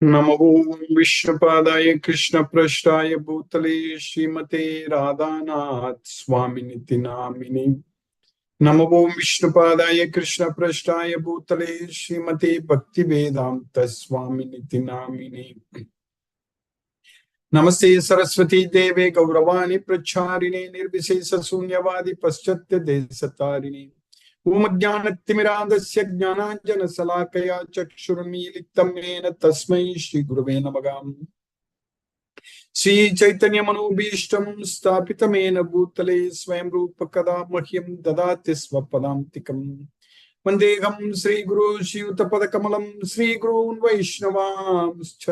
नमो विष्णुपादाय कृष्णपृष्ठाय भूतले श्रीमते राधानाथ स्वामिनिति नामिने। नमो विष्णुपादाय कृष्णपृष्ठाय भूतले श्रीमते भक्तिवेदांत स्वामिनिति नामिने। नमस्ते सरस्वती देवे गौरवाणी प्रचारिणे निर्विशेष शून्यवादी पश्चात्य देशतारिणे। ओमज्ञानतिमिरान्धस्य ज्ञानाञ्जनशलाकया चक्षुरुन्मीलितं येन तस्मै श्रीगुरवे नमः। श्रीचैतन्यमनोभीष्टं स्थापितमेन भूतले स्वयं रूप कदा मह्यं ददाति स्वपदान्तिकम्। वन्देऽहं श्रीगुरो श्रीयुतपदकमलं श्रीगुरून् वैष्णवांश्च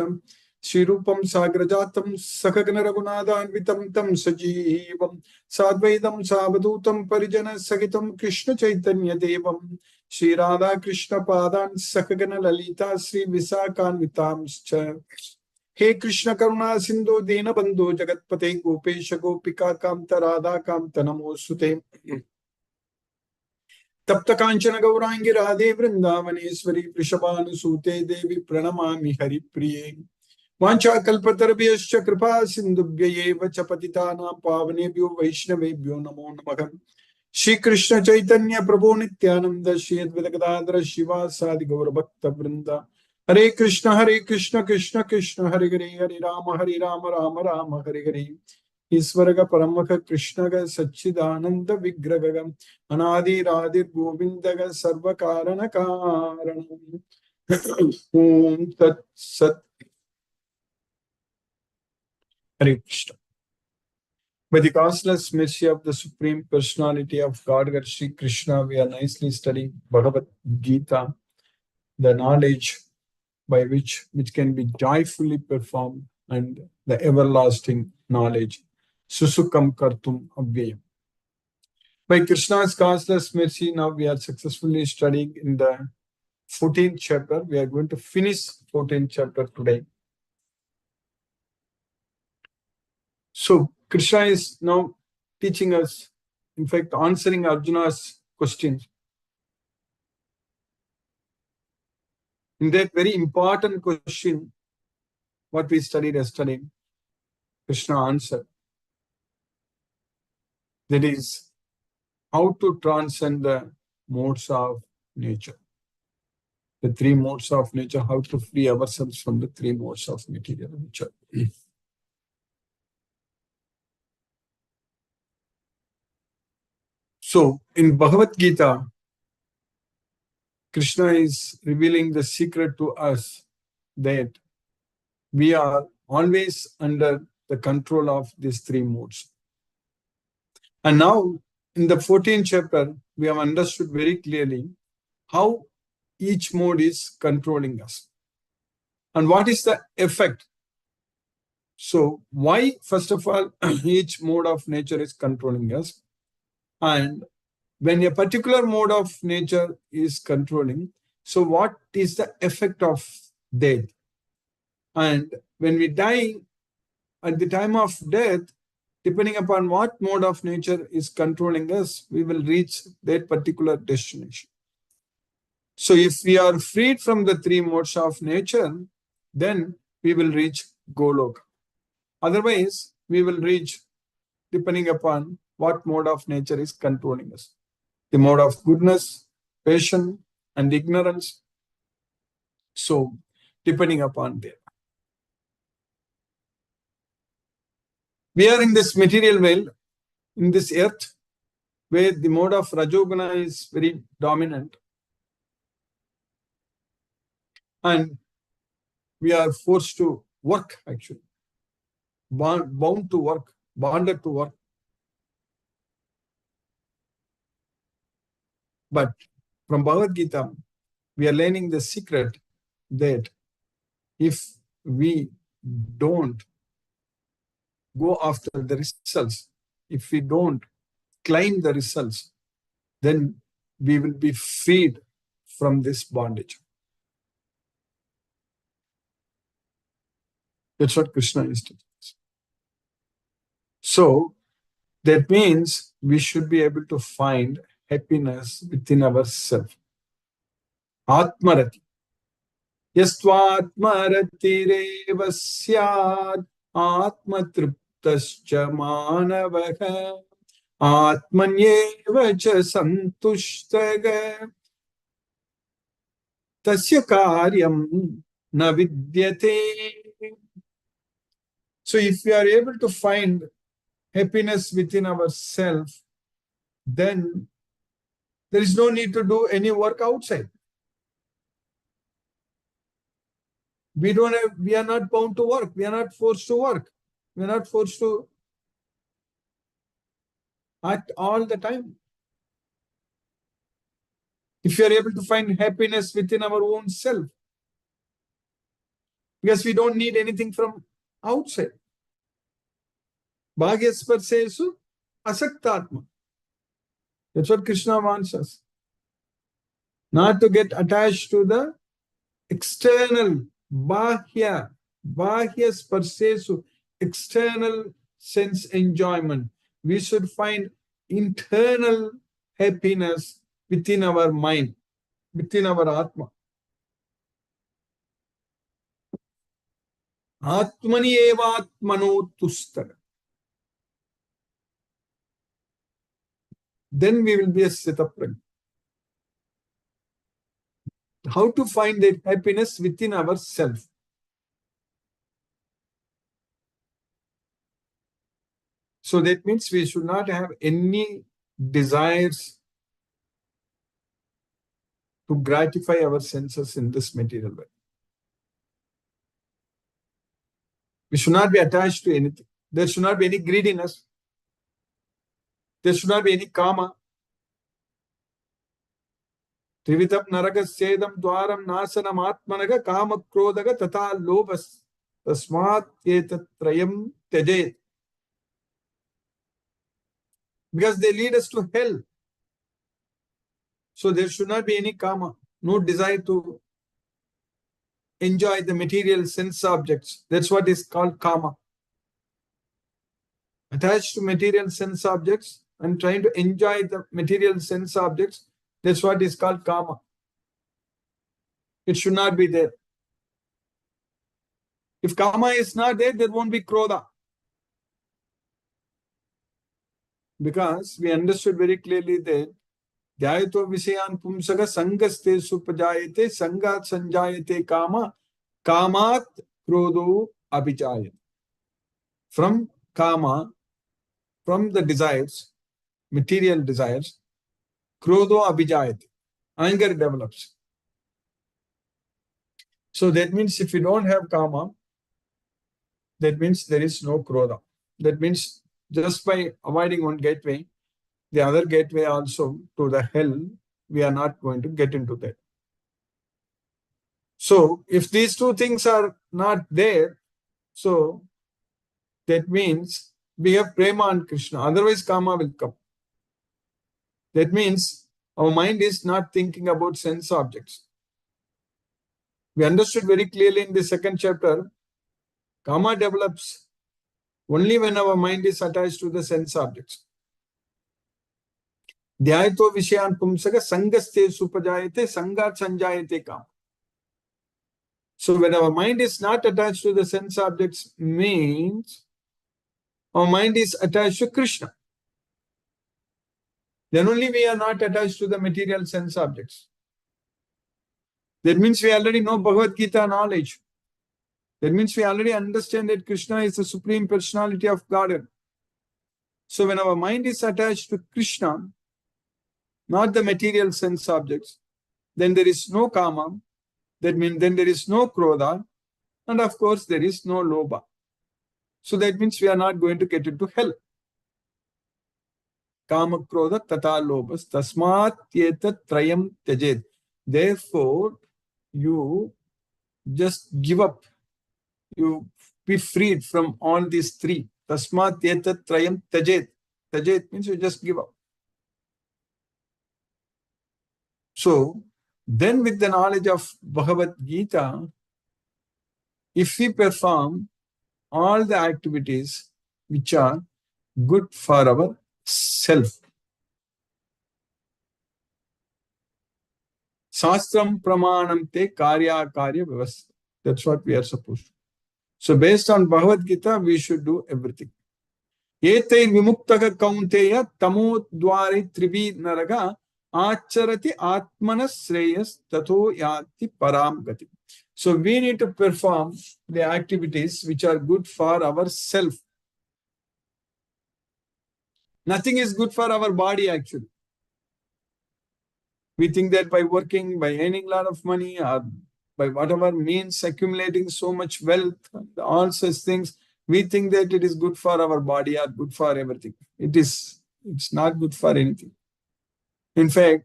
श्रीरूपं साग्रजातं सकगण रघुनाथान्वितं तं सजीवं साद्वैतं सावधूतं परिजनसहितं कृष्ण चैतन्य देवं श्रीराधा कृष्ण पादान् सकगण ललिता श्री विशाखान्वितांश्च। हे कृष्ण करुणा सिंधु दीनबंधु जगतपते गोपेश गोपिका कांत राधा कांत नमोस्तुते। तप्त कांचन गौरांगी राधे वृंदावनेश्वरी वृषभानुसूते देवी प्रणमामि हरिप्रिये। वाञ्छाकल्पतरुभ्यश्च कृपा सिन्धुभ्यैव च पतितानां पावनेभ्यो वैष्णवेभ्यो नमो नमः। श्री कृष्ण चैतन्य प्रभु नित्यानंद श्री अद्वैत गदाधर शिवासादि गौर भक्त वृंद। हरे कृष्ण कृष्ण कृष्ण हरे हरे राम राम राम हरे हरे। ईश्वर का परमख कृष्ण का सच्चिदानंद विग्रह अनादिरादि गोविंद का सर्व कारण कारण। ओम तत्सत। Hare Krishna. By the causeless mercy of the Supreme Personality of Godhead, Sri Krishna, we are nicely studying Bhagavad Gita, the knowledge by which can be joyfully performed, and the everlasting knowledge, Susukam Kartum Avyayam. By Krishna's causeless mercy, now we are successfully studying in the 14th chapter. We are going to finish 14th chapter today. So Krishna is now teaching us, in fact, answering Arjuna's questions. In that very important question, what we studied yesterday, Krishna answered. That is, how to transcend the modes of nature. The three modes of nature, how to free ourselves from the three modes of material nature. So, in Bhagavad Gita, Krishna is revealing the secret to us that we are always under the control of these three modes. And now, in the 14th chapter, we have understood very clearly how each mode is controlling us. And what is the effect? So, why, first of all, each mode of nature is controlling us? And when a particular mode of nature is controlling, so what is the effect of death? And when we die, at the time of death, depending upon what mode of nature is controlling us, we will reach that particular destination. So if we are freed from the three modes of nature, then we will reach Goloka. Otherwise, we will reach depending upon what mode of nature is controlling us. The mode of goodness, passion, and ignorance. So, depending upon that. We are in this material world, in this earth, where the mode of Rajoguna is very dominant. And we are forced to work, actually. Bound to work, bonded to work. But from Bhagavad Gita, we are learning the secret that if we don't go after the results, if we don't claim the results, then we will be freed from this bondage. That's what Krishna is teaching us. So that means we should be able to find happiness within ourselves. Atmarati. Yastvatmaratirev syad atmatriptascha manavaha atmanyeva cha santushtaga tasya karyam na vidyate. So if we are able to find happiness within ourselves, then there is no need to do any work outside. We are not bound to work. We are not forced to work. We are not forced to act all the time. If you are able to find happiness within our own self, because we don't need anything from outside. Bhagyasparsesu asaktatma. That's what Krishna wants us. Not to get attached to the external, bahya sparsesu, external sense enjoyment. We should find internal happiness within our mind, within our atma. Atmani evatmano tustara. Then we will be a sthitaprajna. How to find that happiness within ourselves? So that means we should not have any desires to gratify our senses in this material way. We should not be attached to anything. There should not be any greediness. There should not be any kama. Trivitam naragas sedam dwaram nasanam atmanaga kama krodaga tata lobas tasmat yetatrayam tyajet. Because they lead us to hell. So there should not be any kama, no desire to enjoy the material sense objects. That's what is called kama. Attached to material sense objects and trying to enjoy the material sense objects, that's what is called kama. It should not be there. If kama is not there, there won't be krodha. Because we understood very clearly that dhyayato visayan pumsaga sangaste supajayate sangat sanjayate kama kamat krodho abhijayate. From kama, from the desires, material desires, krodho abhijayate, anger develops. So that means if you don't have kama, that means there is no krodha. That means just by avoiding one gateway, the other gateway also to the hell, we are not going to get into that. So if these two things are not there, so that means we have prema and Krishna, otherwise kama will come. That means our mind is not thinking about sense objects. We understood very clearly in the second chapter, kama develops only when our mind is attached to the sense objects. Dhyayato vishayan pumsaga sangaste supajayate sangat sanjayate kama. So when our mind is not attached to the sense objects, means our mind is attached to Krishna. Then only we are not attached to the material sense objects. That means we already know Bhagavad Gita knowledge. That means we already understand that Krishna is the Supreme Personality of Godhead. So when our mind is attached to Krishna, not the material sense objects, then there is no kama, that means then there is no krodha, and of course there is no lobha. So that means we are not going to get into hell. Kama krodha tata lobhas tasmat yetat trayam tyajet. Therefore, you just give up. You be freed from all these three. Tasmat yetat trayam tyajet. Tyajet means you just give up. So, then with the knowledge of Bhagavad Gita, if we perform all the activities which are good for our self, Shastram pramanam te karya karya vyavastha. That's what we are supposed to. So based on Bhagavad Gita, we should do everything. Etai vimuktaka kaunteya tamo dwari trivi naraga acharati atmanas shreyas tato yati param gati. So we need to perform the activities which are good for ourself. Nothing is good for our body actually. We think that by working, by earning a lot of money, or by whatever means accumulating so much wealth, all such things, we think that it is good for our body or good for everything. It's not good for anything. In fact,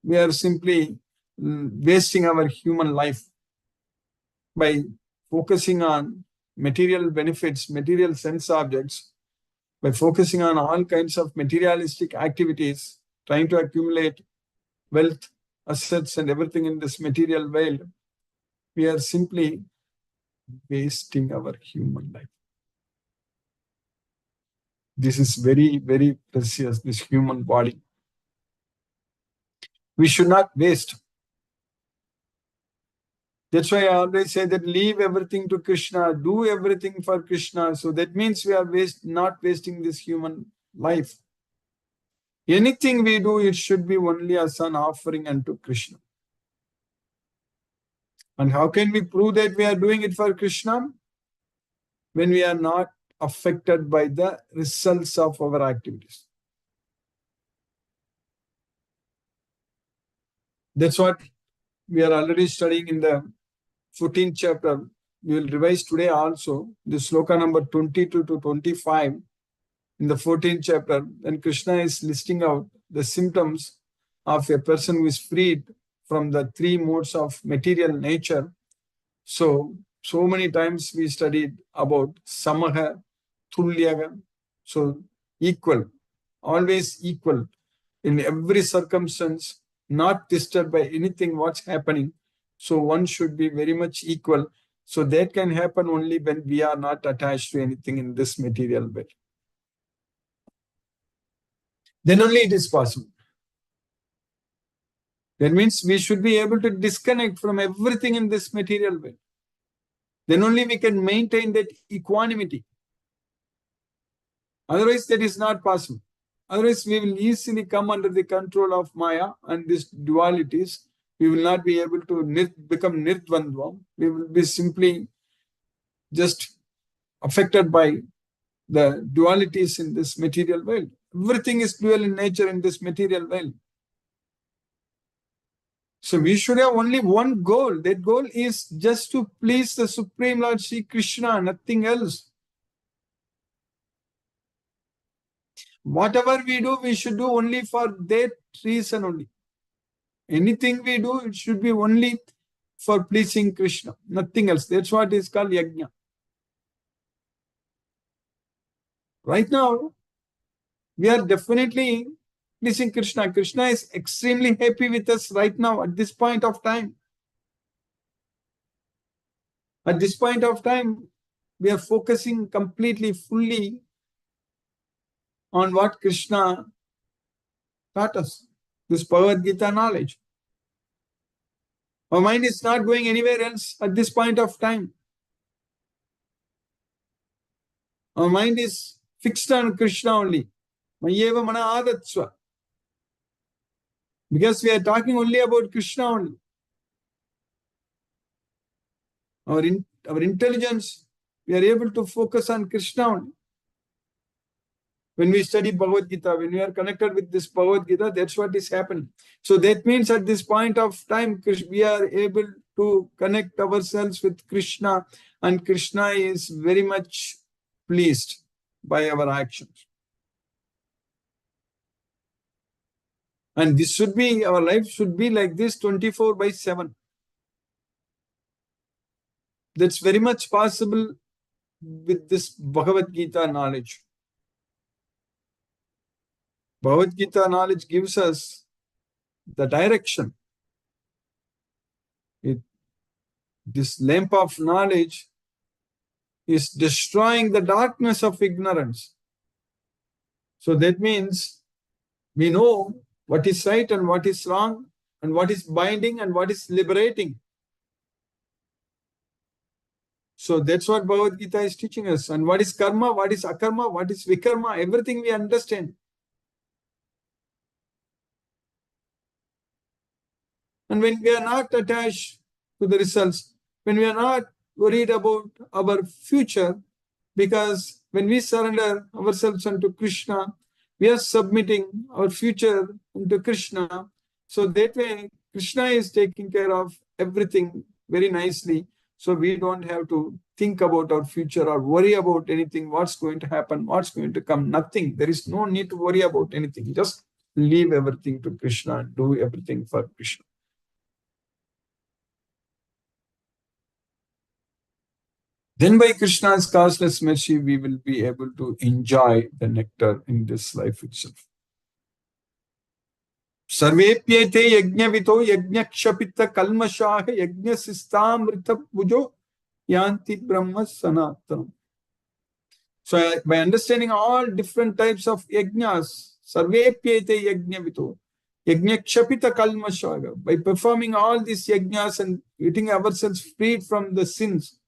we are simply wasting our human life by focusing on material benefits, material sense objects, by focusing on all kinds of materialistic activities, trying to accumulate wealth, assets, and everything in this material world. We are simply wasting our human life. This is very, very precious, this human body. We should not waste. That's why I always say that leave everything to Krishna, do everything for Krishna. So that means we are not wasting this human life. Anything we do, it should be only as an offering unto Krishna. And how can we prove that we are doing it for Krishna? When we are not affected by the results of our activities. That's what we are already studying in the 14th chapter. We will revise today also, the sloka number 22 to 25 in the 14th chapter. Then Krishna is listing out the symptoms of a person who is freed from the three modes of material nature. So many times we studied about samaha, tulyaga, so equal, always equal in every circumstance, not disturbed by anything what's happening. So one should be very much equal. So that can happen only when we are not attached to anything in this material world. Then only it is possible. That means we should be able to disconnect from everything in this material world. Then only we can maintain that equanimity. Otherwise, that is not possible. Otherwise, we will easily come under the control of Maya and these dualities. We will not be able to become nirdvandvam. We will be simply just affected by the dualities in this material world. Everything is dual in nature in this material world. So we should have only one goal. That goal is just to please the Supreme Lord Sri Krishna, nothing else. Whatever we do, we should do only for that reason only. Anything we do, it should be only for pleasing Krishna, nothing else. That's what is called yajna. Right now, we are definitely pleasing Krishna. Krishna is extremely happy with us right now at this point of time. At this point of time, we are focusing completely, fully on what Krishna taught us, this Bhagavad Gita knowledge. Our mind is not going anywhere else at this point of time. Our mind is fixed on Krishna only. Mayeva mana adatsva. Because we are talking only about Krishna only. Our intelligence, we are able to focus on Krishna only. When we study Bhagavad Gita, when we are connected with this Bhagavad Gita, that's what is happening. So that means at this point of time, we are able to connect ourselves with Krishna, and Krishna is very much pleased by our actions. And this should be, our life should be like this 24/7. That's very much possible with this Bhagavad Gita knowledge. Bhagavad Gita knowledge gives us the direction. This lamp of knowledge is destroying the darkness of ignorance. So that means we know what is right and what is wrong, and what is binding and what is liberating. So that's what Bhagavad Gita is teaching us. And what is karma, what is akarma, what is vikarma, everything we understand. And when we are not attached to the results, when we are not worried about our future, because when we surrender ourselves unto Krishna, we are submitting our future unto Krishna. So that way, Krishna is taking care of everything very nicely. So we don't have to think about our future or worry about anything, what's going to happen, what's going to come, nothing. There is no need to worry about anything. Just leave everything to Krishna and do everything for Krishna. Then by Krishna's causeless mercy, we will be able to enjoy the nectar in this life itself. Sarvepyete yajnavito yajnakshapita kalmashaha yajnasistamrita pujo yanti brahma sanatanam. So by understanding all different types of yajnas, sarvepyete yajnavito yajnakshapita kalmashaha, by performing all these yajnas and getting ourselves freed from the sins,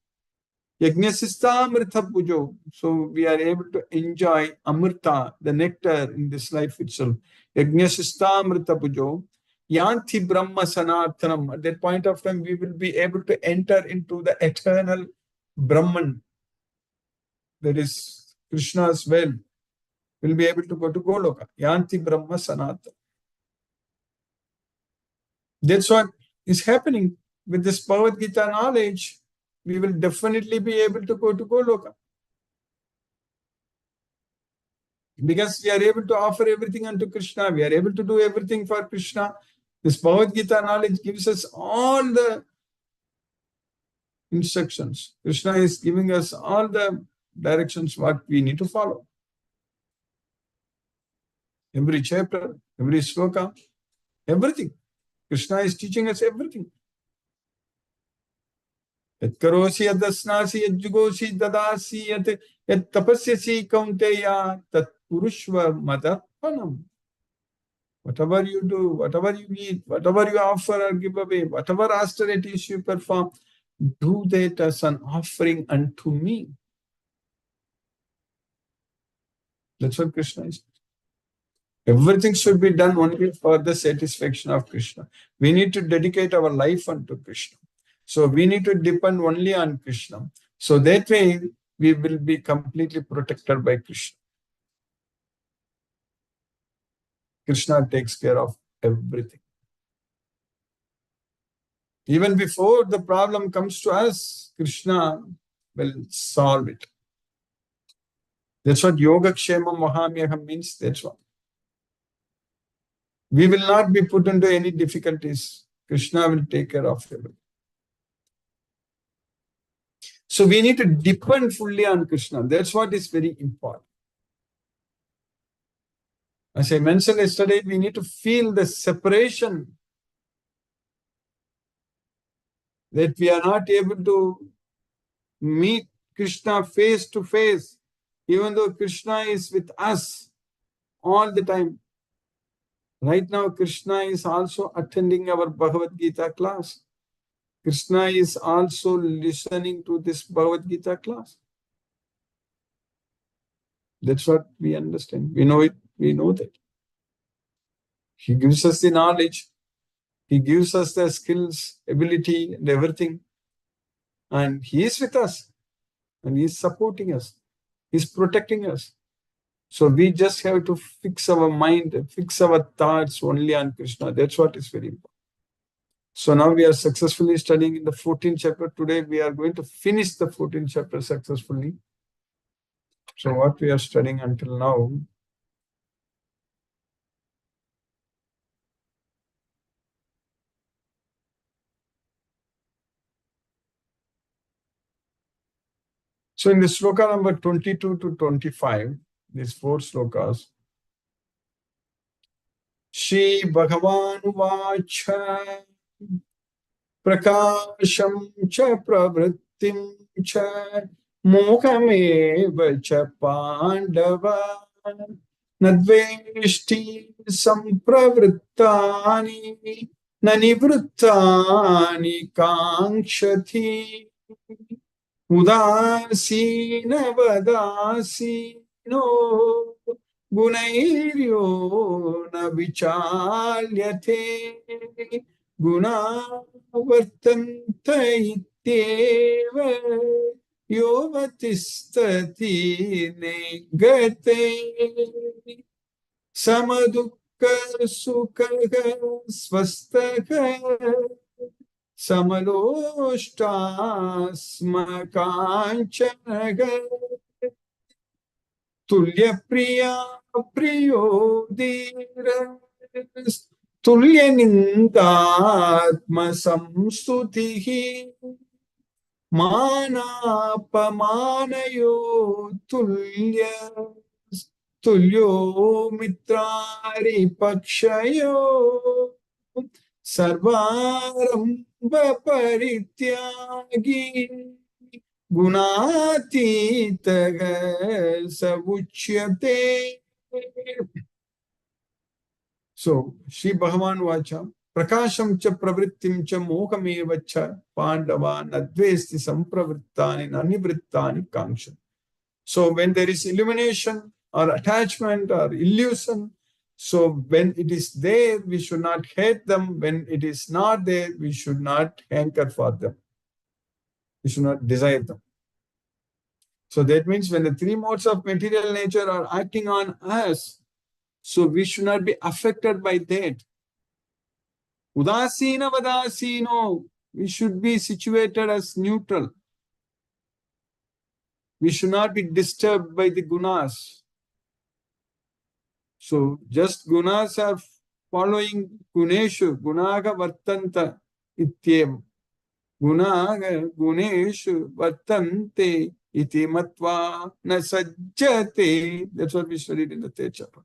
Yajnasistamrita pujo. So we are able to enjoy amrita, the nectar in this life itself. Yajnasistamrita pujo. Yanti Brahma Sanathanam. At that point of time, we will be able to enter into the eternal Brahman. That is Krishna's well. We'll be able to go to Goloka. Yanti Brahma Sanathanam. That's what is happening with this Bhagavad Gita knowledge. We will definitely be able to go to Goloka. Because we are able to offer everything unto Krishna. We are able to do everything for Krishna. This Bhagavad Gita knowledge gives us all the instructions. Krishna is giving us all the directions what we need to follow. Every chapter, every sloka, everything. Krishna is teaching us everything. Yat karosi yad asnasi yad jugosi dadasi yat tapasyasi kaunteya tat purushva madarpanam. Whatever you do, whatever you eat, whatever you offer or give away, whatever austerities you perform, do that as an offering unto me. That's what Krishna is. Everything should be done only for the satisfaction of Krishna. We need to dedicate our life unto Krishna. So we need to depend only on Krishna. So that way we will be completely protected by Krishna. Krishna takes care of everything. Even before the problem comes to us, Krishna will solve it. That's what Yoga Kshema Mahamyaham means. That's what. We will not be put into any difficulties. Krishna will take care of everything. So we need to depend fully on Krishna. That's what is very important. As I mentioned yesterday, we need to feel the separation, that we are not able to meet Krishna face to face, even though Krishna is with us all the time. Right now, Krishna is also attending our Bhagavad Gita class. Krishna is also listening to this Bhagavad Gita class. That's what we understand. We know it. We know that. He gives us the knowledge. He gives us the skills, ability, and everything. And He is with us. And He is supporting us. He is protecting us. So we just have to fix our mind, fix our thoughts only on Krishna. That's what is very important. So now we are successfully studying in the 14th chapter. Today we are going to finish the 14th chapter successfully. So what we are studying until now. So in the sloka number 22 to 25, these 4 slokas, Shri Bhagavan Vacha Prakasham Cha Pravrittim Cha Mohameva Cha Pandava Nadveshti Sampravrittani न निवृत्तानि काङ्क्षति उदासीनवदासीनो गुणैर्यो न विचाल्यते गुणा वर्तन्त इत्येव योऽवतिष्ठति निगते समदुःख सुखः स्वस्थः समलोष्टास्मकाञ्चनः तुल्यप्रिया प्रियो धीरः तुल्यनिन्दात्मसंस्तुतिः मानापमानयो तुल्यो मित्रारिपक्षयो सर्वारंभ परित्यागी गुणातीतः स उच्यते. So, Sri Bhagavan Vacha, Prakasham cha pravrittim cha mohameva cha pandava nadvesti sampravrittani nanivrittani kangshan. So, when there is illumination or attachment or illusion, so when it is there, we should not hate them. When it is not there, we should not hanker for them. We should not desire them. So that means when the three modes of material nature are acting on us, so we should not be affected by that. Udasina vadasino, we should be situated as neutral. We should not be disturbed by the gunas. So just gunas are following guneshu, gunaga vartanta ityem. Gunaga guneshu vartante iti matva na sajjate. That's what we studied in the third chapter.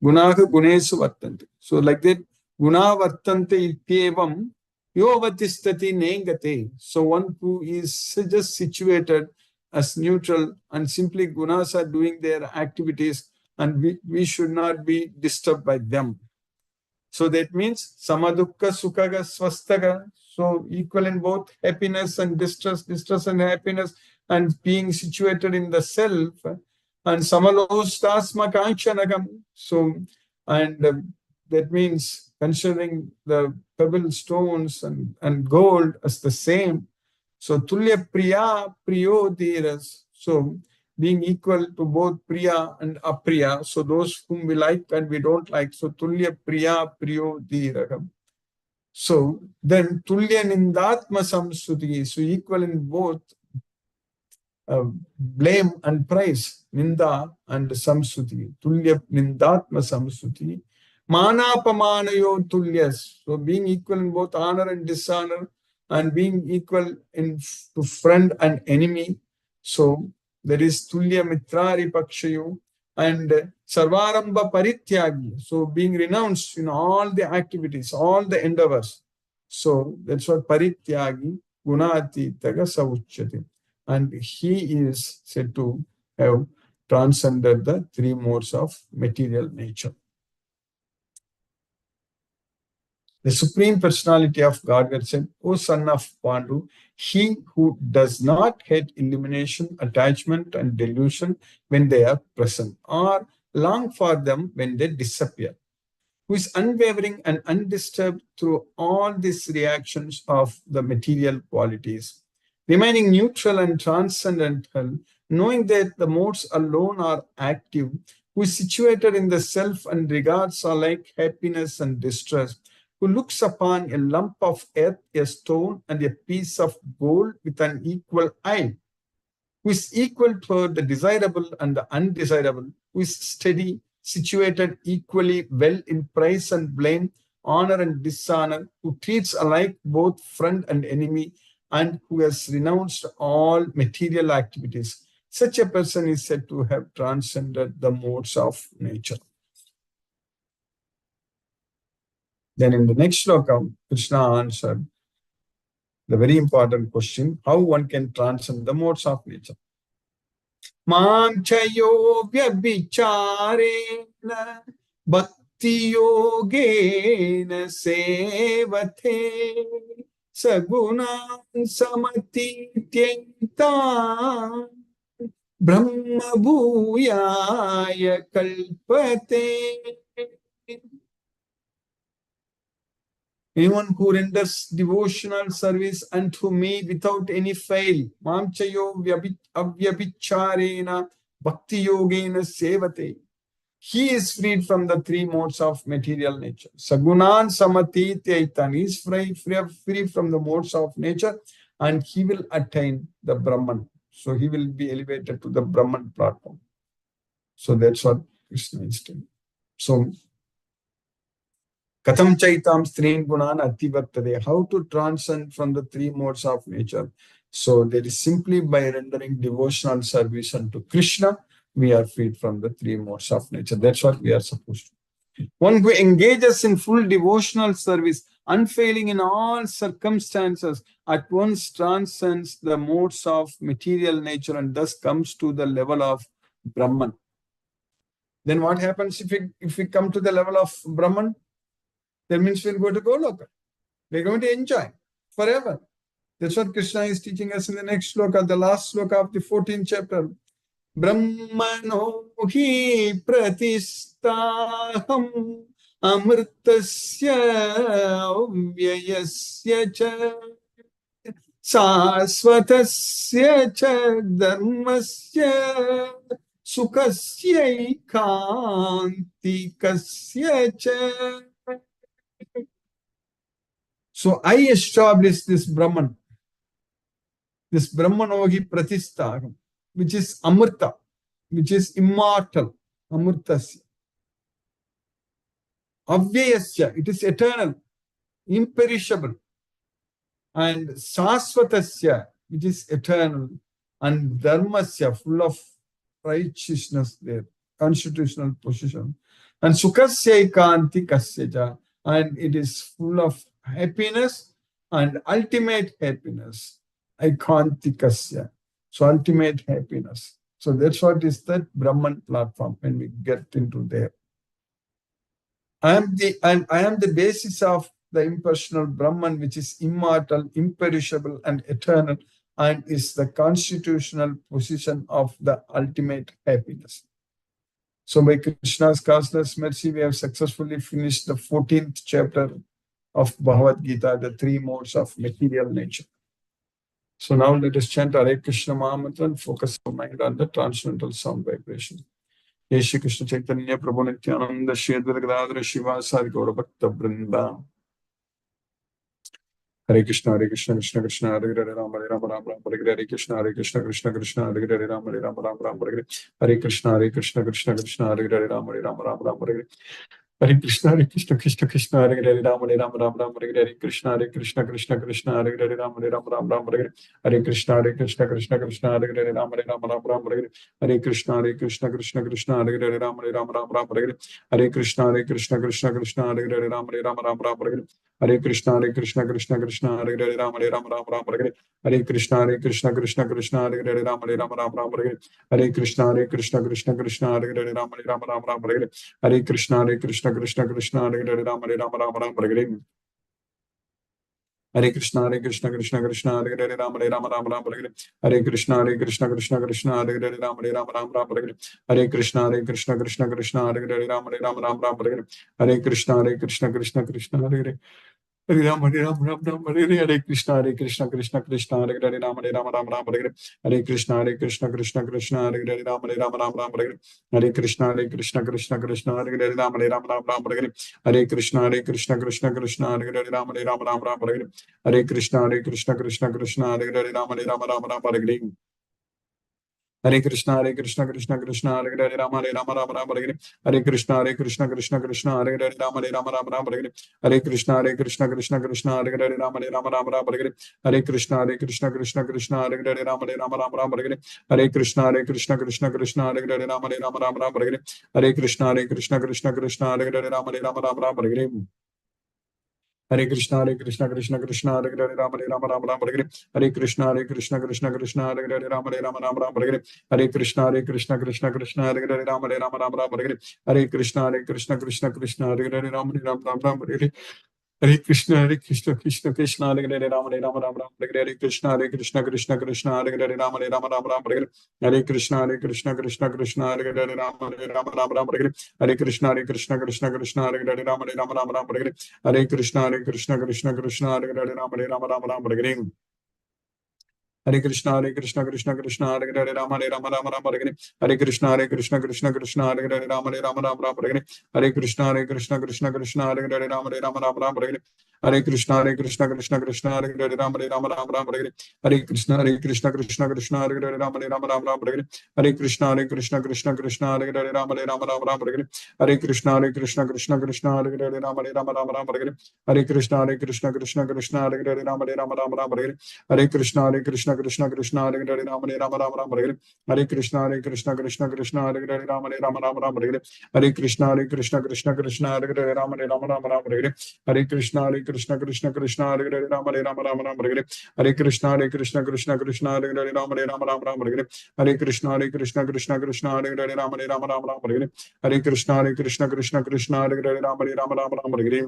Gunaha gunesu vartante. So like that, guna vartante ityevam yovatistati nengate. So one who is just situated as neutral and simply gunas are doing their activities and we should not be disturbed by them. So that means samadukka sukhaga swastaga. So equal in both happiness and distress, distress and happiness, and being situated in the self. And samalostasma kanchanagam. So, and that means considering the pebble stones and gold as the same. So tulya priya priyo dhiras. So being equal to both priya and apriya. So those whom we like and we don't like. So tulya priya priyo dhiragam. So then tulya nindatma samsuti. So equal in both blame and praise, ninda and samsuti, tulya nindatma samsuti, manapamanayo tulyas. So being equal in both honor and dishonor, and being equal in to friend and enemy. So there is tulya mitrari pakshayo and sarvaramba parityagi. So being renounced in all the activities, all the endeavors. So that's what parityagi gunati taga sauchyate. And he is said to have transcended the three modes of material nature. The Supreme Personality of Godhead said, O son of Pandu, he who does not hate illumination, attachment, and delusion when they are present, or long for them when they disappear, who is unwavering and undisturbed through all these reactions of the material qualities, remaining neutral and transcendental, knowing that the modes alone are active, who is situated in the self and regards alike happiness and distress, who looks upon a lump of earth, a stone, and a piece of gold with an equal eye, who is equal toward the desirable and the undesirable, who is steady, situated equally well in praise and blame, honor and dishonor, who treats alike both friend and enemy, and who has renounced all material activities. Such a person is said to have transcended the modes of nature. Then in the next sloka, Krishna answered the very important question, how one can transcend the modes of nature. Mam chayo vyabhicharena bhakti yogena sevate sagunan samatityaita brahma bhuyaya kalpate. Anyone who renders devotional service unto me without any fail, mamchayo avyabhicharena bhakti yogena sevate. He is freed from the three modes of material nature. Sagunan samati tyaitan. He is free from the modes of nature and he will attain the Brahman. So he will be elevated to the Brahman platform. So that's what Krishna is doing. So Katham chaitam strin gunan ativartade. How to transcend from the three modes of nature? So that is simply by rendering devotional service unto Krishna, we are freed from the three modes of nature. That's what we are supposed to do. One who engages in full devotional service, unfailing in all circumstances, at once transcends the modes of material nature and thus comes to the level of Brahman. Then what happens if we come to the level of Brahman? That means we'll go to Goloka. We're going to enjoy forever. That's what Krishna is teaching us in the next sloka, the last sloka of the 14th chapter. Brahmano hi pratistaham amritasya vyayasya cha sasvatasya cha dharmasya sukasya kantikasya cha. So I established this Brahman Ogi Pratistha, which is Amrita, which is immortal, Amritasya. Avyayasya, it is eternal, imperishable. And Sasvatasya, which is eternal. And Dharmasya, full of righteousness there, constitutional position. And Sukasya Kanti Kasyaja, and it is full of happiness and ultimate happiness. Ikantikasya. So ultimate happiness. So that's what is that Brahman platform when we get into there. I am the basis of the impersonal Brahman, which is immortal, imperishable, and eternal, and is the constitutional position of the ultimate happiness. So by Krishna's causeless mercy, we have successfully finished the 14th chapter of Bhagavad Gita, the three modes of material nature. So now let us chant Hare Krishna Mahamantra and focus our mind on the transcendental sound vibration. Jai Shri Krishna Chaitanya Prabhu Nityananda Shri Advaita Gadadhara Shivasari Gaura Bhakta Vrinda. Hare Krishna Krishna Krishna Hare Hare Rama Rama Rama Hare Krishna Krishna Krishna Hare Hare Rama Rama Rama Hare Krishna Krishna Krishna Hare Hare Rama Rama Rama Hare Krishna Krishna Krishna Hare Hare Rama Rama Hare Krishna Krishna Krishna Hare Hare Rama Rama Hare Krishna Krishna Krishna Hare Hare Rama Rama Hare Krishna Krishna Krishna Hare Hare Rama Rama Hare Krishna Krishna Krishna Hare Hare Rama Rama Hare Krishna Krishna Krishna Hare Hare Rama Rama Hare Krishna Krishna Krishna Hare Hare Rama Rama Hare Krishna Krishna Krishna Hare Hare Rama Rama Hare Krishna Krishna Krishna Hare Hare Rama Hare Hare Krishna Krishna Krishna Hare Hare Rama Hare Krishna Krishna Krishna Hare Hare Rama Hare Krishna Krishna Krishna Hare Hare Rama Hare Krishna Krishna Krishna Hare Hare Hare Ram Hare Krishna Krishna Krishna Hare Hare Ram Hare Krishna Krishna Krishna Hare Hare Ram Hare Krishna Krishna Krishna Hare Hare Ram Hare Krishna Krishna Krishna Hare Hare Ram Hare Krishna Krishna Krishna Hare Hare Ram Hare Krishna Krishna Krishna Hare Hare Rama Hare Hare Krishna Krishna Krishna Hare Hare Rama Hare Krishna Krishna Krishna Hare Hare Rama Hare Krishna Krishna Krishna Hare Hare Rama Hare Krishna Krishna Krishna Hare Hare Rama Hare Krishna Krishna Krishna Hare Hare Rama Hare Krishna, Krishna Krishna, Hare Hare, Rama Hare Rama, Rama Rama Hare Hare. Hare Krishna, Krishna Krishna, Hare Hare, Rama Hare Rama, Rama Rama Hare Hare. Hare Krishna, Krishna Hare Hare, Rama Hare Rama, Rama Rama Hare Hare. Hare Krishna, Krishna, Hare Hare, Rama Hare Rama, Rama Rama Hare Hare. Hare Krishna, Krishna Krishna, Hare Hare, Rama Hare Rama, Rama Rama Hare Hare. Hare Krishna, Krishna, Hare Hare, Rama Hare Rama, Rama Rama Hare Hare. Hare Krishna, Krishna, Hare Hare, Rama Hare Rama, Rama Rama Hare Hare. Hare Krishna, Krishna, Hare Hare, Rama Hare Rama, Rama Rama Hare Hare. Hare Krishna, Krishna, Hare Hare, Rama Hare Rama, Rama Rama Hare Hare. Hare Krishna, Krishna, Hare Hare, Rama Hare Rama, Rama Rama Hare Hare. Hare Krishna, Krishna, Hare Hare, Rama Hare Rama, Rama Rama Hare Hare. Hare Krishna, Krishna, Hare Hare, Rama Hare Rama, Rama Rama Hare Hare. Hare Krishna, Krishna, Hare Hare, Rama Hare Rama, Rama Rama Hare Hare. Hare Krishna, Krishna, Hare Hare, Rama Hare Rama, Rama Rama Hare Hare. Hare Krishna, Krishna, Hare Hare, Rama Hare Rama, Rama Rama Hare Hare. Hare Krishna, Krishna, Hare Hare, Rama Hare Rama, Rama Rama Hare Hare. Hare Krishna, Krishna, Hare Hare, Rama Hare Rama, Rama Rama Hare Hare. Hare Krishna, Krishna, Hare Hare, Rama Hare Rama, Rama Rama Hare Hare. Hare Krishna, Krishna, Hare Hare, Rama Hare Rama, Rama Rama Hare Hare. Hare Krishna, Krishna, Hare Hare, Rama Hare Rama, Rama Rama Hare Hare. Hare Krishna, Krishna, Hare Hare, Rama Hare Rama, Rama Rama Hare Hare. Hare Krishna, Krishna, Hare Hare, Rama Hare Rama, Rama Rama Hare Hare. Hare Krishna, Krishna, Hare Hare, Rama Hare Rama, Rama Rama Hare Hare. Hare Krishna, Krishna, Hare Hare, Rama Hare Rama, Rama Rama Hare Hare. Hare Krishna, Krishna, Hare Hare, Rama Hare Rama, Rama Rama Hare Hare. Hare Krishna, Krishna, Hare Hare, Rama Hare Rama, Rama Rama Hare Hare. Hare Krishna, Krishna, Hare Hare, Rama Hare Rama, Rama Rama Hare Hare.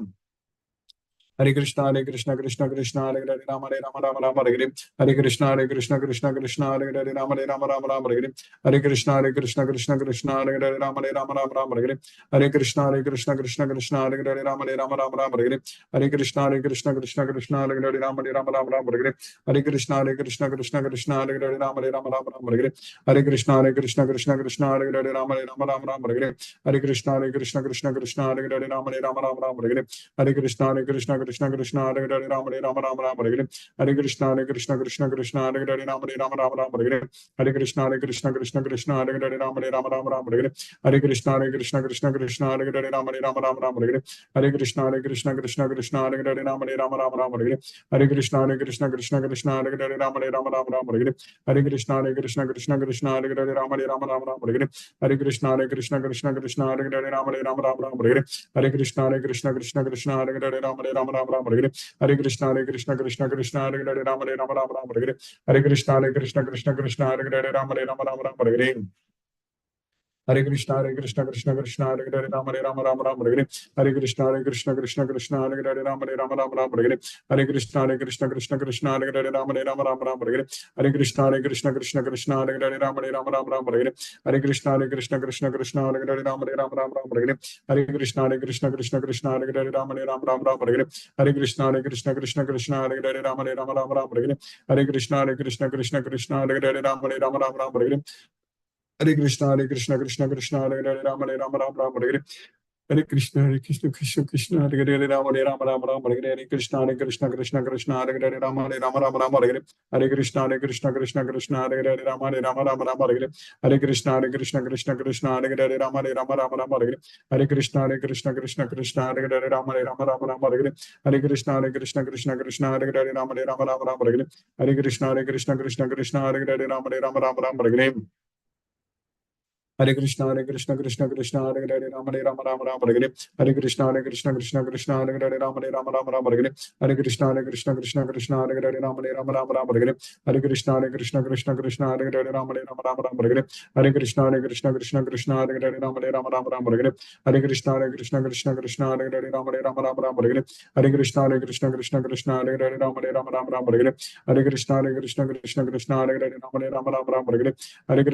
Hare Krishna, Krishna, Hare Hare, Rama Hare Rama, Rama Rama Hare Hare. Hare Krishna, Krishna, Hare Hare, Rama Hare Rama, Rama Rama Hare Hare. Hare Krishna, Krishna, Hare Hare, Rama Hare Rama, Rama Rama Hare Hare. Hare Krishna, Krishna, Hare Hare, Rama Hare Rama, Rama Rama Hare Hare. Hare Krishna, Krishna, Hare Hare, Rama Hare Rama, Rama Rama Hare Hare. Hare Krishna, Krishna, Hare Hare, Rama Hare Rama, Rama Rama Hare Hare. Hare Krishna, Krishna, Hare Hare, Rama Hare Rama, Rama Rama Hare Hare. Hare Krishna, Krishna, Hare Hare, Rama Hare Rama, Rama Rama Hare Hare. Hare Krishna, Krishna, Hare Hare, Rama Hare Rama, Rama Rama Hare Hare. Hare Krishna, Krishna, Hare Hare, Rama Hare Rama, Rama Rama Hare Hare. Hare Krishna, Krishna, Hare Hare, Rama Hare Rama, Rama Rama Hare Hare. Hare Krishna, Krishna, Hare Hare, Rama Hare Rama, Rama Rama Hare Hare. Hare Krishna, Krishna, Hare Hare, Rama Hare Rama, Rama Rama Hare Hare. Hare Krishna, Krishna, Hare Hare, Rama Hare Rama, Rama Rama Hare Hare. Hare Krishna, Krishna, Hare Hare, Rama Hare Rama, Rama Rama Hare Hare. Hare Krishna, Krishna, Hare Hare, Rama Hare Rama, Rama Rama Hare Hare. Hare Krishna, Krishna, Hare Hare, Rama Hare Rama, Rama Rama Hare Hare. Hare Krishna, Krishna, Hare Hare, Rama Hare Rama, Rama Rama Hare Hare. Hare Krishna, Krishna, Hare Hare, Rama Hare Rama, Rama Rama Hare Hare. Hare Krishna, Krishna, Hare Hare, Rama Hare Rama, Rama Rama Hare Hare. Hare Krishna, Krishna, Hare Hare, Rama Hare Rama, Rama Rama Hare Hare. Hare Krishna, Krishna, Hare Hare, Rama Hare Rama, Rama Rama Hare Hare. Hare Krishna, Krishna, Hare Hare, Rama Hare Rama, Rama Rama Hare Hare. Hare Krishna, Krishna, Hare Hare, Rama Hare Rama, Rama Rama Hare Hare. Hare Krishna, Krishna, Hare Hare, Rama Hare Rama, Rama Rama Hare Hare. Hare Krishna, Krishna, Hare Hare, Rama Hare Rama, Rama Rama Hare Hare. Hare Krishna, Krishna, Hare Hare, Rama Hare Rama, Rama Rama Hare Hare. Hare Krishna, Krishna, Hare Hare, Rama Hare Rama, Rama Rama Hare Hare. Hare Krishna, Krishna, Hare Hare, Rama Hare Rama, Rama Rama Hare Hare. Hare Krishna, Krishna, Hare Hare, Rama Hare Rama, Rama Rama Hare Hare. Hare Krishna, Krishna, Hare Hare, Rama Hare Rama, Rama Rama Hare Hare. Hare Krishna, Krishna, Hare Hare, Rama Hare Rama, Rama Rama Hare Hare. Hare Krishna, Krishna, Hare Hare, Rama Hare Rama, Rama Rama Hare Hare. Hare Krishna, Krishna, Hare Hare, Rama Hare Rama, Rama Rama Hare Hare. Hare Krishna, Krishna, Hare Hare, Rama Hare Rama, Rama Rama Hare Hare. Hare Krishna, Krishna, Hare Hare, Rama Hare Rama, Rama Rama Hare Hare. Hare Krishna, Krishna, Hare Hare, Rama Hare Rama, Rama Rama Hare Hare. Hare Krishna, Krishna, Hare Hare, Rama Hare Rama, Rama Rama Hare Hare. Hare Krishna, Krishna, Hare Hare, Rama Hare Rama, Rama Rama Hare Hare. Hare Krishna, Krishna, Hare Hare, Rama Hare Rama, Rama Rama Hare Hare. Hare Krishna, Krishna, Hare Hare, Rama Hare Rama, Rama Rama Hare Hare. Hare Krishna, Krishna, Hare Hare, Rama Hare Rama, Rama Rama Hare Hare. Hare Krishna, Krishna, Hare Hare, Rama Hare Rama, Rama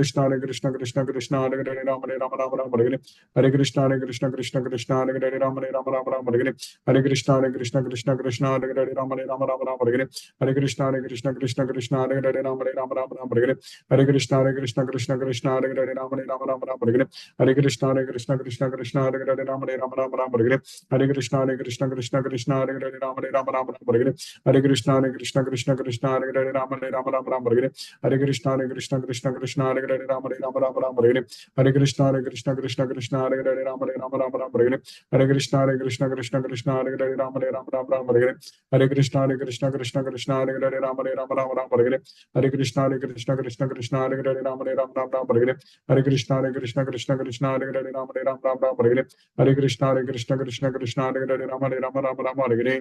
Rama Hare Hare. Hare Krishna, Krishna, Hare Hare, Rama Hare Rama, Rama Rama Hare Hare. Hare Krishna, Krishna, Hare Hare, Rama Hare Rama, Rama Rama Hare Hare. Hare Krishna, Krishna, Hare Hare, Rama Hare Rama, Rama Rama Hare Hare. Hare Krishna, Krishna, Hare Hare, Rama Hare Rama, Rama Rama Hare Hare. Hare Krishna, Krishna, Hare Hare, Rama Hare Rama, Rama Rama Hare Hare. Hare Krishna, Krishna, Hare Hare, Rama Hare Rama, Rama Rama Hare Hare. Hare Krishna, Krishna, Hare Hare, Rama Hare Rama, Rama Rama Hare Hare. Hare Krishna, Krishna, Hare Hare, Rama Hare Rama, Rama Rama Hare Hare. Hare Krishna, Krishna, Hare Hare, Rama Hare Rama, Rama Rama Hare Hare. Hare Krishna, Krishna, Hare Hare, Rama Hare Rama, Rama Rama Hare Hare. Hare Krishna, Krishna, Hare Hare, Rama Hare Rama, Rama Rama Hare Hare. Hare Krishna, Krishna, Hare Hare, Rama Hare Rama, Rama Rama Hare Hare.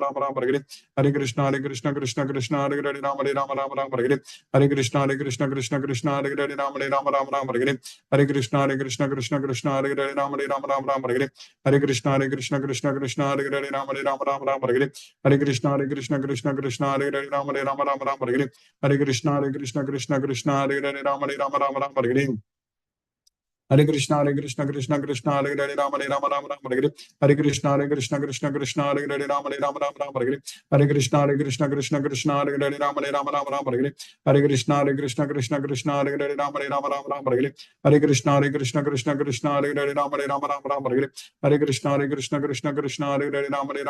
Rama Rama Hare Hare, Hare Krishna Krishna Krishna Hare Hare, Hare Rama Rama Rama Hare Hare, Hare Krishna Krishna Krishna Hare Hare, Hare Rama Rama Rama Hare Hare, Hare Krishna Krishna Krishna Hare Hare, Hare Rama Rama Rama Hare Hare, Hare Krishna Krishna Krishna Hare Hare, Hare Rama Rama Rama Hare Hare, Hare Krishna Krishna Krishna Hare Hare, Hare Rama Rama Rama Hare Hare, Hare Krishna Krishna Hare Hare, Hare Rama Rama Rama Hare Hare, Hare Krishna Krishna Hare Hare, Rama Rama Rama Hare Hare, Hare Krishna Krishna Krishna Hare Hare, Rama Rama Hare Hare, Hare Krishna Krishna Hare Hare, Rama Rama Hare Hare, Hare Krishna Krishna Hare Hare, Rama Rama Hare Hare, Hare Krishna Krishna Hare Hare, Rama Rama Hare Hare, Hare Krishna Krishna Hare Hare, Rama Rama Hare Hare, Hare Krishna Krishna Hare Hare, Rama Hare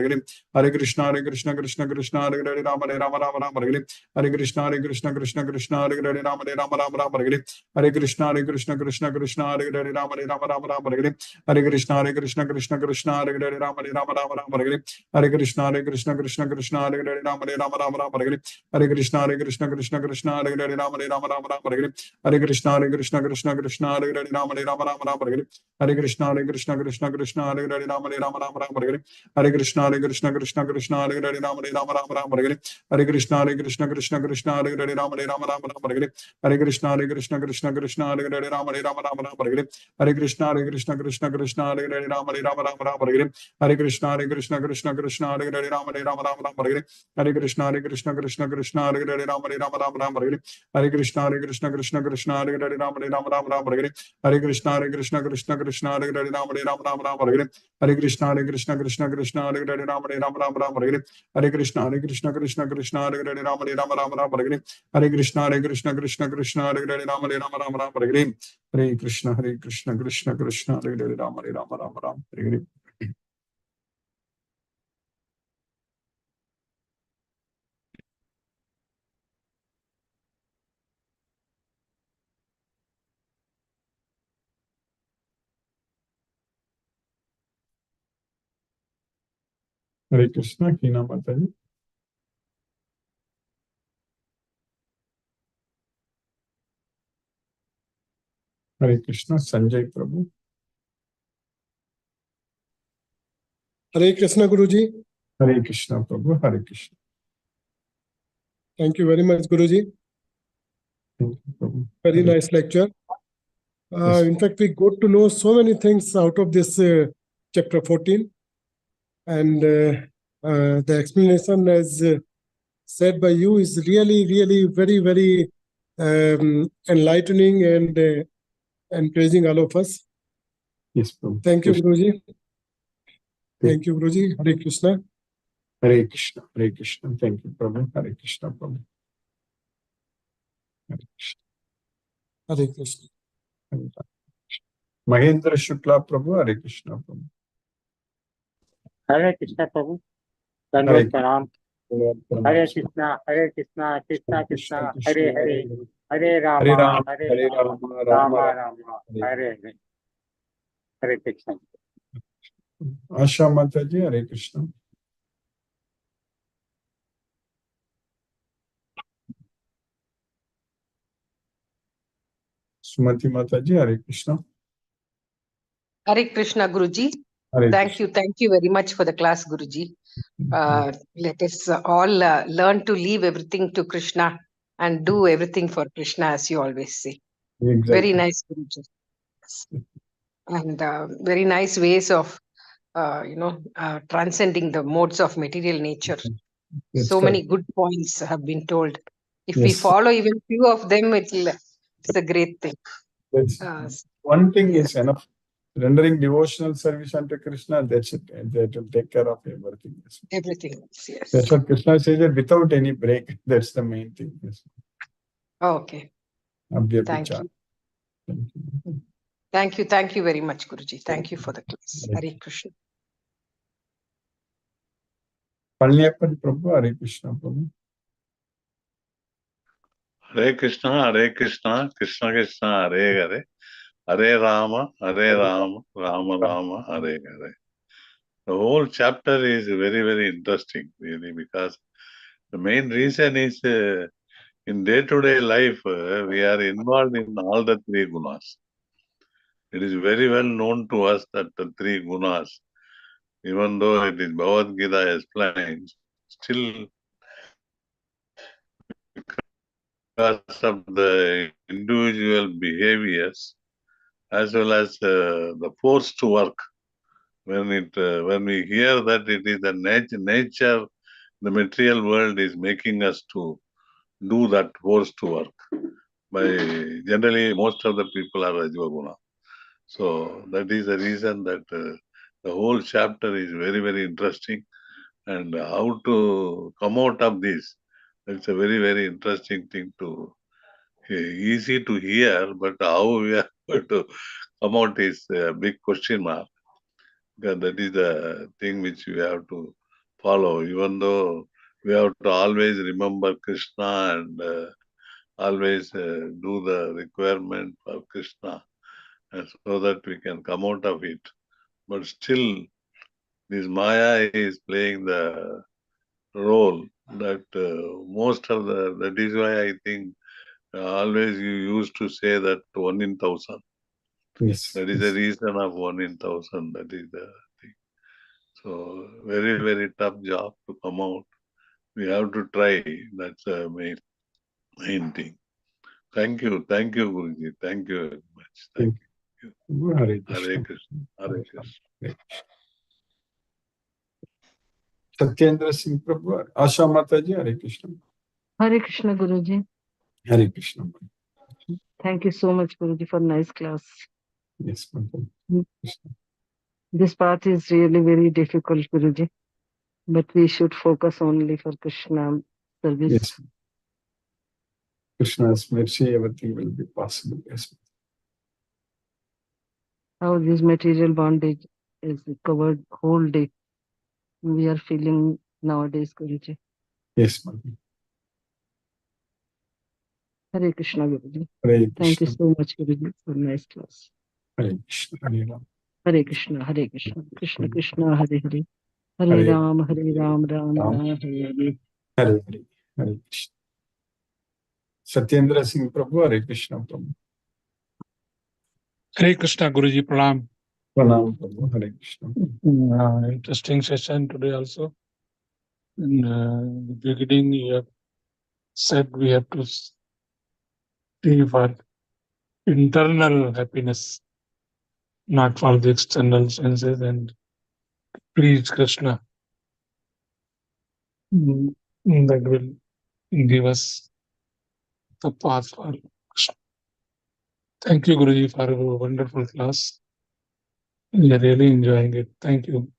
Hare, Hare Krishna Krishna Hare Hare, Rama Hare Hare, Hare Krishna Krishna Hare Hare, Rama Hare Hare, Hare Krishna Krishna Hare Hare, Rama Hare Hare, Hare Krishna Krishna Hare Hare, Rama Hare Hare, Hare Krishna Krishna Hare Hare, Rama Hare Hare, Hare Krishna Krishna Hare Hare, Rama Hare Hare, Hare Krishna Krishna Hare Hare, Rama Hare Hare, Hare Krishna Krishna Hare Hare, Rama Hare Hare, Hare Krishna Krishna Hare Hare, Rama Hare Hare, Hare Krishna Krishna Hare Hare, Rama Hare Hare, Hare Krishna Krishna Hare Hare, Rama Hare Hare, Hare Krishna Krishna Hare Hare, Rama Hare Hare, Hare Krishna Krishna Hare Hare, Rama Hare Hare, Hare Krishna Krishna Hare Hare, Rama Hare Hare, Hare Krishna Krishna Hare Hare, Rama Hare Hare, Hare Krishna Krishna Hare Hare, Rama Hare Hare, Hare Krishna Krishna Hare Hare, Rama Hare Hare, Hare Krishna Krishna Hare Hare, Rama Hare Hare, Hare Krishna Krishna Hare Hare, Rama Hare Hare. Hare Krishna, Kina Mataji. Hare Krishna, Sanjay Prabhu. Hare Krishna, Guruji. Hare Krishna Prabhu, Hare Krishna. Thank you very much, Guruji. Thank you, Prabhu. Very Hare nice lecture. Yes. In fact, we got to know so many things out of this chapter 14. And the explanation, as said by you, is really, really very, very enlightening and encouraging all of us. Yes, Prabhu. Thank you, Krishna. Guruji. Thank you, Guruji. Hare Krishna. Hare Krishna, Hare Krishna. Thank you, Prabhu. Hare Krishna, Prabhu. Hare Krishna. Hare Krishna. Hare Krishna. Mahendra Shukla Prabhu, Hare Krishna, Prabhu. Hare Krishna Prabhu. Hare Dandavat Pranam. Pranam. Hare Krishna, Krishna Krishna, Hare Hare, Hare Hare Rama, Rama, Hare Hare Rama, Rama, Rama Rama Rama, Hare. Hare Hare. Hare Krishna. Asha Mataji, Hare Krishna. Sumati Mataji, Hare Krishna. Hare Krishna, Guruji. Hare Thank you very much for the class, Guruji. Let us all learn to leave everything to Krishna and do everything for Krishna, as you always say. Exactly. Very nice, Guruji. And very nice ways of, transcending the modes of material nature. That's So correct. many good points have been told. If we Yes. follow even few of them, it's a great thing. That's one thing is enough. Rendering devotional service unto Krishna, that's it. That will take care of everything. Everything else, yes. That's what Krishna says, that without any break. That's the main thing. Yes. Okay. Thank Abhyabhichara. you. Thank you. Thank you very much, Guruji. Thank you for the class. Hare Krishna. Palniappan Prabhu, Hare Krishna Prabhu. Hare Krishna, Krishna Krishna, Hare Hare, Hare Rama, Rama Rama, Hare Hare. The whole chapter is very, very interesting, really, because the main reason is in day-to-day life, we are involved in all the three gunas. It is very well known to us that the three gunas, Even though it is Bhagavad Gita explained, still because of the individual behaviors as well as the force to work. When we hear that it is the nature, the material world is making us to do that force to work. By generally, most of the people are Rajvaguna. So that is the reason that the whole chapter is very, very interesting. And how to come out of this, it's a very, very interesting thing to easy to hear, but how we are going to come out is a big question mark. Because that is the thing which we have to follow, even though we have to always remember Krishna and always do the requirement for Krishna, and so that we can come out of it. But still, this Maya is playing the role that most of that is why I think always you used to say that 1 in 1,000. Yes. That is the reason of 1 in 1,000. That is the thing. So very, very tough job to come out. We have to try. That's the main thing. Thank you, Guruji. Thank you very much. Thank you. Hare Hare Krishna. Krishna. Hare Krishna. Satyendra Singh Prabhu, Asha Mataji, Hare Krishna. Hare Krishna, Guruji. Hare Krishna. Thank you so much, Guruji, for nice class. Yes, Madam. This path is really very difficult, Guruji, but we should focus only for Krishna service. Yes. Krishna's mercy, everything will be possible. Yes. How this material bondage is covered whole day. We are feeling nowadays, Guruji. Yes, Madam. Hare Krishna, Guruji. Hare Thank you Krishna. so much, Guruji, for nice class. Hare Krishna. Hare Ram. Hare Krishna, Hare Krishna, Krishna Krishna, Hare Hare. Hare Hare Ram, Hare Ram, Ram Ram. Ram, Hare Hare. Hare Hare. Hare Krishna. Satyendra Singh Prabhu, Hare Krishna Prabhu. Hare Krishna, Guruji, Pranam. Pranam Prabhu, Hare Krishna. Interesting session today also. In the beginning, you have said we have to see for internal happiness, not for the external senses, and please Krishna. That will give us the path for Krishna. Thank you, Guruji, for a wonderful class. We are really enjoying it. Thank you.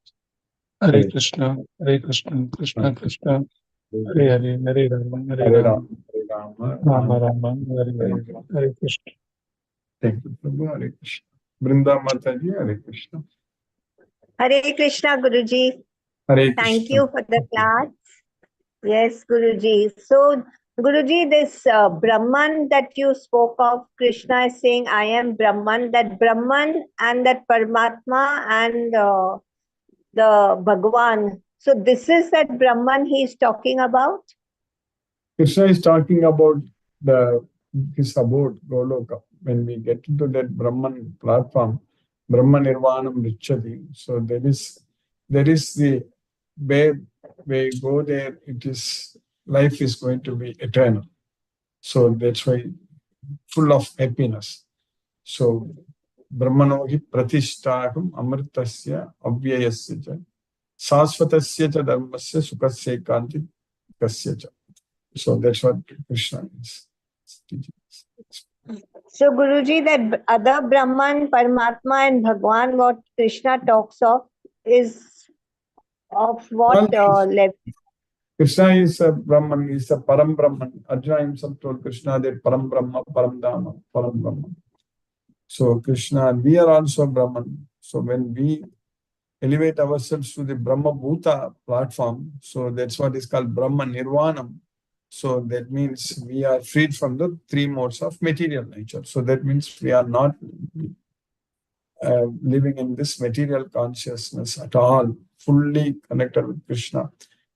Hare Hare Krishna, Hare Krishna, Krishna Krishna, Hare Hare Hare, Hare Rama, Hare Hare Rama, Ram. Hare Rama Ram. Rama, Hare Hare, Hare Krishna. Thank you, Prabhu. Hare Krishna. Brinda Mataji, Hare Krishna. Hare Krishna, Guruji. Hare Thank Krishna. you for the class. Yes, Guruji. So, Guruji, this Brahman that you spoke of, Krishna is saying, I am Brahman, that Brahman and that Paramatma and the Bhagwan. So, this is that Brahman he is talking about? Krishna is talking about his abode, Goloka. When we get into that Brahman platform, Brahma Nirvanam Richati. So there is the where we go there, life is going to be eternal. So that's why full of happiness. So Brahmanohi Pratishtaham Amritasya Avyayasya cha Sasvatasya cha Dharmasya Sukasya Kanti Kasya cha. So that's what Krishna is teaching us. So, Guruji, that other Brahman, Paramatma, and Bhagwan, what Krishna talks of, is of what level? Krishna is a Brahman, is a Param Brahman. Arjuna himself told Krishna that Param Brahma, Param Dhamma, Param Brahman. So, Krishna, we are also Brahman. So, when we elevate ourselves to the Brahma Bhuta platform, so that's what is called Brahma Nirvanam. So that means we are freed from the three modes of material nature. So that means we are not living in this material consciousness at all, fully connected with Krishna,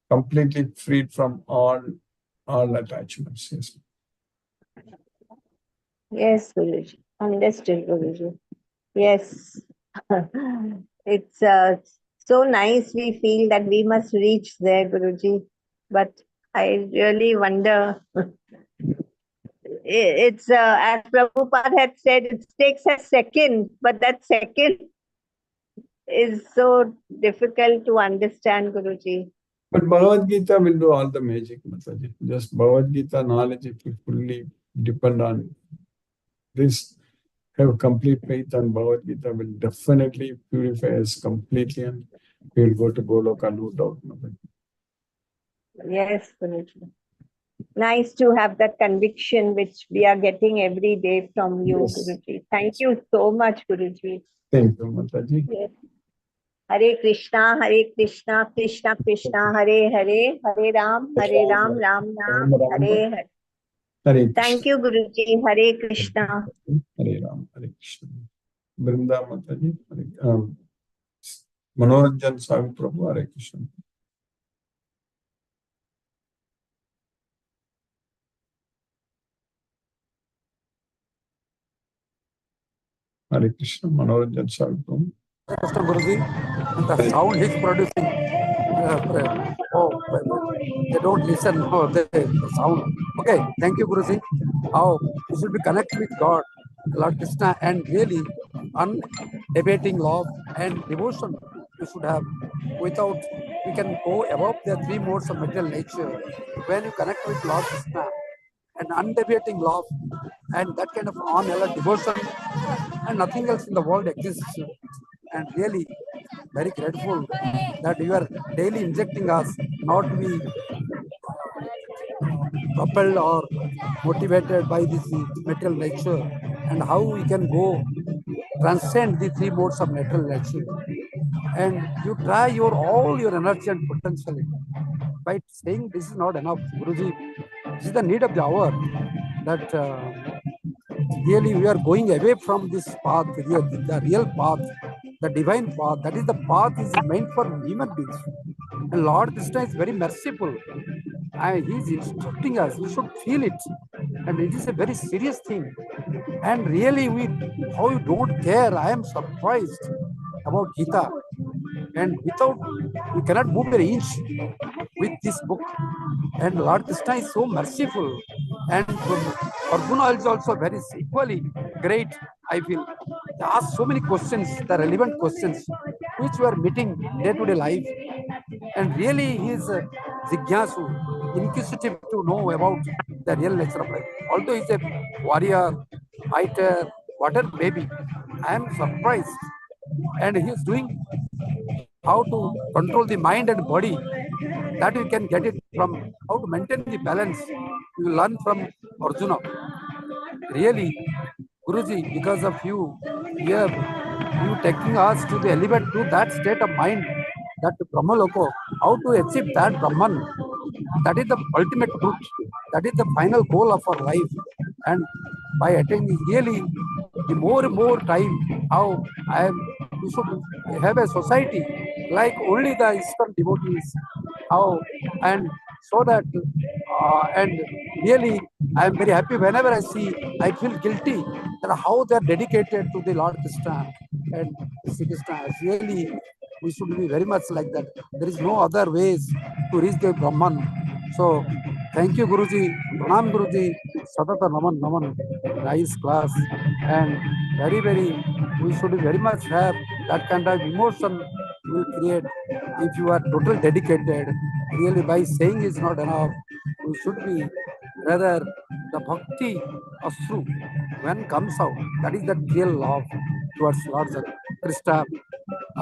completely freed from all attachments. Yes. Yes, Guruji. Understood, Guruji. Yes. It's so nice we feel that we must reach there, Guruji. But I really wonder. It's as Prabhupada had said, it takes a second, but that second is so difficult to understand, Guruji. But Bhagavad Gita will do all the magic, Mataji. Just Bhagavad Gita knowledge, if you fully depend on this, have complete faith on Bhagavad Gita, will definitely purify us completely and we will go to Goloka, no doubt. Mataji. Yes, Guruji. Nice to have that conviction which we are getting every day from you, Yes. Guruji. Thank you so much, Guruji. Thank you, Mataji. Yes. Hare Krishna, Krishna Krishna, Hare Hare, Hare Ram, Ram Ram, Hare Hare. Hare Thank you, Guruji. Hare Krishna. Hare Ram, Hare Krishna. Brinda Mataji, Manoranjan Swami Prabhu, Hare Krishna. Hare Krishna, Manoranjan Swami Prabhu. Krishna Guruji, the sound he's producing, they don't listen for the sound. Okay, thank you, Guruji. How we should be connected with God, Lord Krishna, and really undebating love and devotion we should have. Without, we can go above the three modes of material nature. When you connect with Lord Krishna and undebating love and that kind of on-alert devotion, and nothing else in the world exists. And really very grateful that you are daily injecting us not to be propelled or motivated by this material nature, and how we can go transcend the three modes of material nature. And you try your all your energy and potential by saying this is not enough, Guruji. This is the need of the hour, that really we are going away from this path, the real path, the divine path. That is the path is meant for human beings. And Lord Krishna is very merciful. He is instructing us. We should feel it. And it is a very serious thing. And really, how you don't care. I am surprised about Gita. And without, we cannot move an inch with this book. And Lord Krishna is so merciful. And Arjuna is also very equally great, I feel. They ask so many questions, the relevant questions, which we are meeting day-to-day life. And really, he is Jigyasu, inquisitive to know about the real nature of life. Although he is a warrior, fighter, whatever maybe, I am surprised. And he is doing how to control the mind and body, that we can get it from how to maintain the balance. You learn from Arjuna. Really, Guruji, because of you, you taking us to the element, to that state of mind, that Brahmaloko, how to achieve that Brahman. That is the ultimate truth. That is the final goal of our life. And by attaining really the more and more time, how we should have a society like only the Eastern devotees. How and so that and really I am very happy whenever I see, I feel guilty that how they are dedicated to the Lord Krishna and Sri Krishna. Really, we should be very much like that. There is no other ways to reach the Brahman. So thank you, Guruji. Pranam, Guruji. Sadata Naman Naman. Nice class. And very, we should very much have that kind of emotion will create if you are totally dedicated. Really, by saying is not enough. We should be rather the bhakti asru when comes out. That is the real love towards Lord Krishna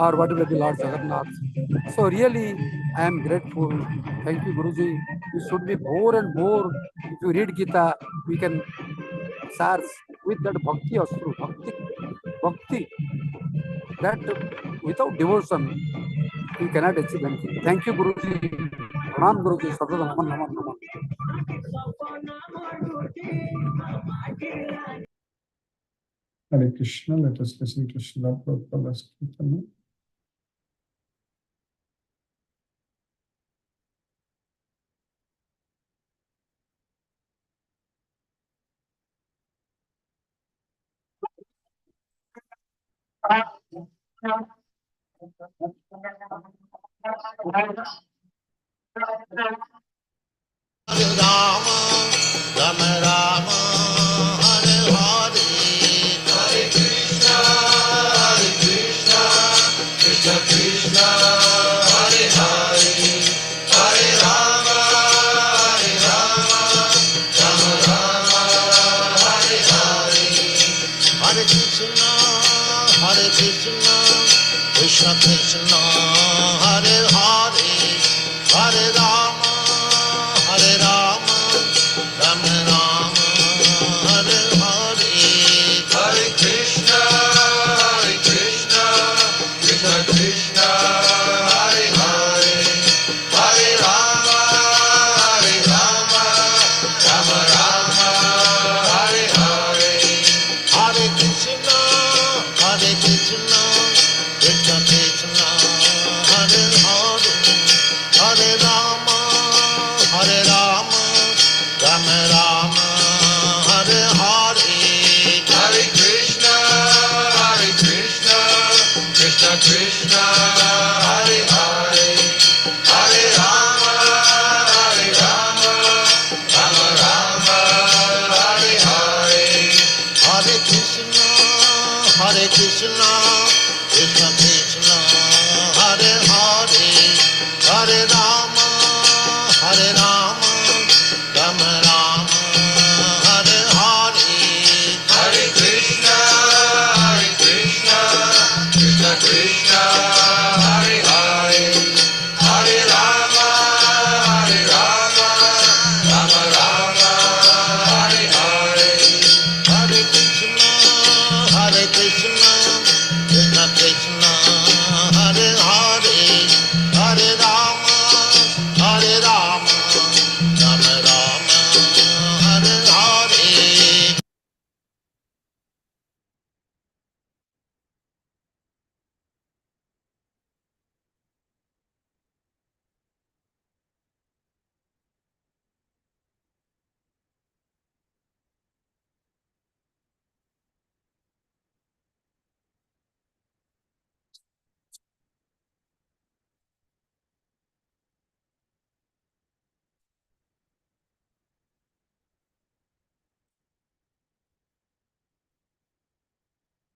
or whatever the Lord Jagannath. So really, I am grateful. Thank you, Guruji. We should be more and more. If you read Gita, we can search with that bhakti asru, bhakti. That without devotion, you cannot achieve anything. Thank you, Guruji. Pranam, Guruji. Sadhana Naman Naman Naman. Hare Krishna, let us listen to Srila Prabhupada's Kirtana. Krishna Krishna, Hare Hare, Hare Rama, Hare Rama, Rama Rama, Hare Hare, Hare Krishna, Krishna Krishna, Hare Hare, Hare Rama, Rama Rama, Hare Hare, Hare Krishna, Krishna Krishna, Hare Hare, Hare Rama, Rama Rama, Hare Hare, Hare Krishna, Krishna Krishna, Hare Hare, Hare Rama, Rama Rama, Hare Hare, Hare Krishna, Krishna Krishna, Hare Hare, Hare Rama, Rama Rama, Hare Hare, Hare Krishna, Krishna Krishna, Hare Hare, Hare Rama, Rama Rama, Hare Hare, Hare Krishna, Krishna Krishna.